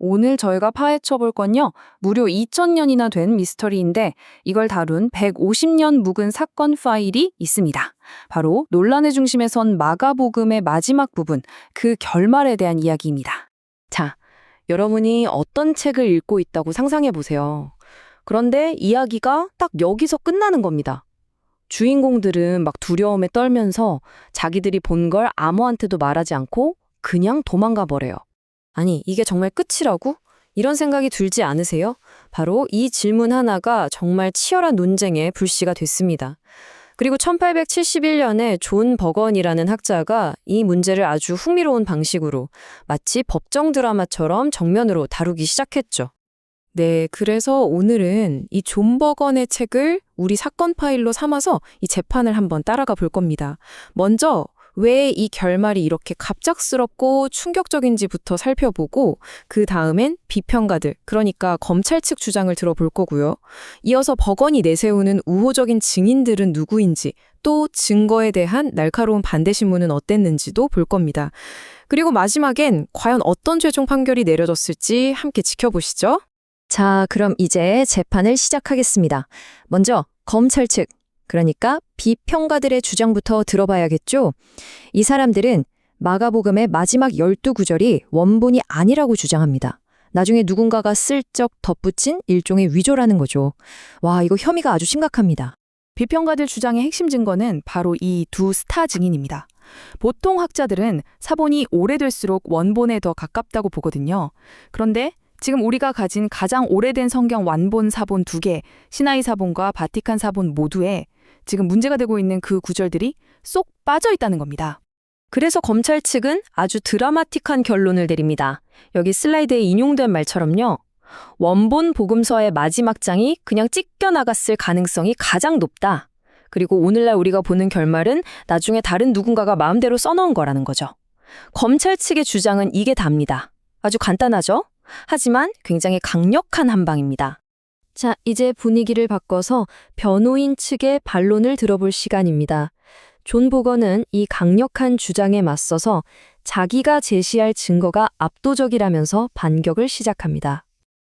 오늘 저희가 파헤쳐 볼 건요, 무려 2000년이나 된 미스터리인데 이걸 다룬 150년 묵은 사건 파일이 있습니다. 바로 논란의 중심에 선 마가복음의 마지막 부분, 그 결말에 대한 이야기입니다. 자, 여러분이 어떤 책을 읽고 있다고 상상해 보세요. 그런데 이야기가 딱 여기서 끝나는 겁니다. 주인공들은 막 두려움에 떨면서 자기들이 본 걸 아무한테도 말하지 않고 그냥 도망가 버려요. 아니, 이게 정말 끝이라고? 이런 생각이 들지 않으세요? 바로 이 질문 하나가 정말 치열한 논쟁의 불씨가 됐습니다. 그리고 1871년에 존 버건이라는 학자가 이 문제를 아주 흥미로운 방식으로 마치 법정 드라마처럼 정면으로 다루기 시작했죠. 네, 그래서 오늘은 이 존 버건의 책을 우리 사건 파일로 삼아서 이 재판을 한번 따라가 볼 겁니다. 먼저 왜 이 결말이 이렇게 갑작스럽고 충격적인지부터 살펴보고 그 다음엔 비평가들, 그러니까 검찰 측 주장을 들어볼 거고요. 이어서 버건이 내세우는 우호적인 증인들은 누구인지, 또 증거에 대한 날카로운 반대 신문은 어땠는지도 볼 겁니다. 그리고 마지막엔 과연 어떤 최종 판결이 내려졌을지 함께 지켜보시죠. 자, 그럼 이제 재판을 시작하겠습니다. 먼저 검찰 측, 그러니까 비평가들의 주장부터 들어봐야겠죠? 이 사람들은 마가복음의 마지막 12구절이 원본이 아니라고 주장합니다. 나중에 누군가가 슬쩍 덧붙인 일종의 위조라는 거죠. 와, 이거 혐의가 아주 심각합니다. 비평가들 주장의 핵심 증거는 바로 이 두 스타 증인입니다. 보통 학자들은 사본이 오래될수록 원본에 더 가깝다고 보거든요. 그런데 지금 우리가 가진 가장 오래된 성경 완본 사본 2개, 시나이 사본과 바티칸 사본 모두에 지금 문제가 되고 있는 그 구절들이 쏙 빠져 있다는 겁니다. 그래서 검찰 측은 아주 드라마틱한 결론을 내립니다. 여기 슬라이드에 인용된 말처럼요. 원본 복음서의 마지막 장이 그냥 찢겨나갔을 가능성이 가장 높다. 그리고 오늘날 우리가 보는 결말은 나중에 다른 누군가가 마음대로 써놓은 거라는 거죠. 검찰 측의 주장은 이게 답니다. 아주 간단하죠? 하지만 굉장히 강력한 한방입니다. 자, 이제 분위기를 바꿔서 변호인 측의 반론을 들어볼 시간입니다. 존 보건은 이 강력한 주장에 맞서서 자기가 제시할 증거가 압도적이라면서 반격을 시작합니다.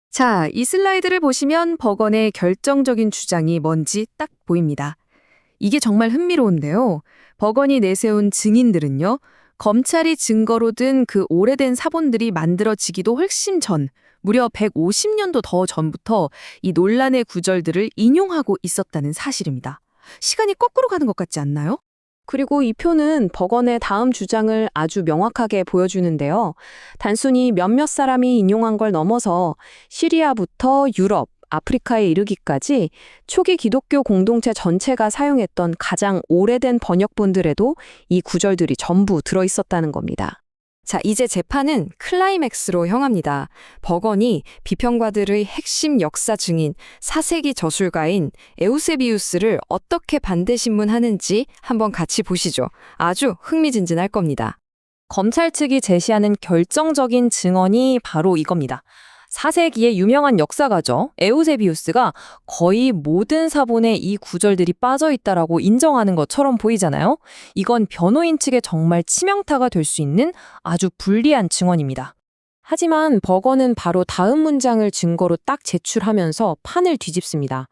자, 이 슬라이드를 보시면 버건의 결정적인 주장이 뭔지 딱 보입니다. 이게 정말 흥미로운데요. 버건이 내세운 증인들은요, 검찰이 증거로 든 그 오래된 사본들이 만들어지기도 훨씬 전, 무려 150년도 더 전부터 이 논란의 구절들을 인용하고 있었다는 사실입니다. 시간이 거꾸로 가는 것 같지 않나요? 그리고 이 표는 버건의 다음 주장을 아주 명확하게 보여주는데요. 단순히 몇몇 사람이 인용한 걸 넘어서 시리아부터 유럽, 아프리카에 이르기까지 초기 기독교 공동체 전체가 사용했던 가장 오래된 번역본들에도 이 구절들이 전부 들어있었다는 겁니다. 자, 이제 재판은 클라이맥스로 향합니다. 버건이 비평가들의 핵심 역사 증인, 사세기 저술가인 에우세비우스를 어떻게 반대신문하는지 한번 같이 보시죠. 아주 흥미진진할 겁니다. 검찰 측이 제시하는 결정적인 증언이 바로 이겁니다. 4세기의 유명한 역사가죠. 에우세비우스가 거의 모든 사본에 이 구절들이 빠져 있다라고 인정하는 것처럼 보이잖아요. 이건 변호인 측에 정말 치명타가 될 수 있는 아주 불리한 증언입니다. 하지만 버건은 바로 다음 문장을 증거로 딱 제출하면서 판을 뒤집습니다.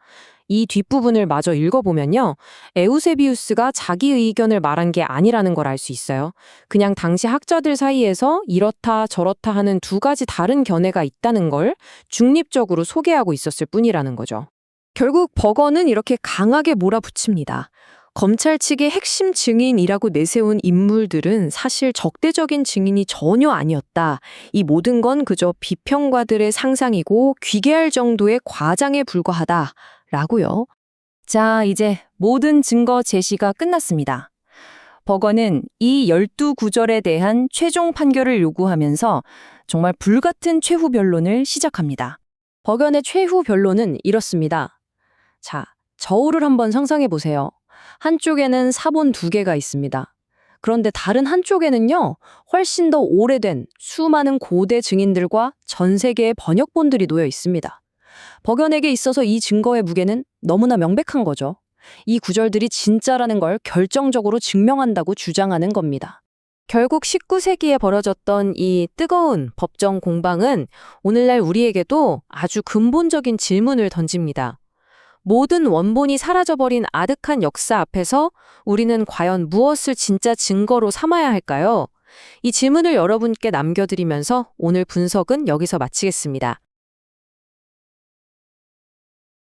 이 뒷부분을 마저 읽어보면요. 에우세비우스가 자기 의견을 말한 게 아니라는 걸 알 수 있어요. 그냥 당시 학자들 사이에서 이렇다 저렇다 하는 두 가지 다른 견해가 있다는 걸 중립적으로 소개하고 있었을 뿐이라는 거죠. 결국 버건은 이렇게 강하게 몰아붙입니다. 검찰 측의 핵심 증인이라고 내세운 인물들은 사실 적대적인 증인이 전혀 아니었다. 이 모든 건 그저 비평가들의 상상이고 귀계할 정도의 과장에 불과하다. 라고요. 자, 이제 모든 증거 제시가 끝났습니다. 버건은 이 12구절에 대한 최종 판결을 요구하면서 정말 불같은 최후 변론을 시작합니다. 버건의 최후 변론은 이렇습니다. 자, 저울을 한번 상상해 보세요. 한쪽에는 사본 2개가 있습니다. 그런데 다른 한쪽에는요, 훨씬 더 오래된 수많은 고대 증인들과 전 세계의 번역본들이 놓여 있습니다. 버건에게 있어서 이 증거의 무게는 너무나 명백한 거죠. 이 구절들이 진짜라는 걸 결정적으로 증명한다고 주장하는 겁니다. 결국 19세기에 벌어졌던 이 뜨거운 법정 공방은 오늘날 우리에게도 아주 근본적인 질문을 던집니다. 모든 원본이 사라져버린 아득한 역사 앞에서 우리는 과연 무엇을 진짜 증거로 삼아야 할까요? 이 질문을 여러분께 남겨드리면서 오늘 분석은 여기서 마치겠습니다.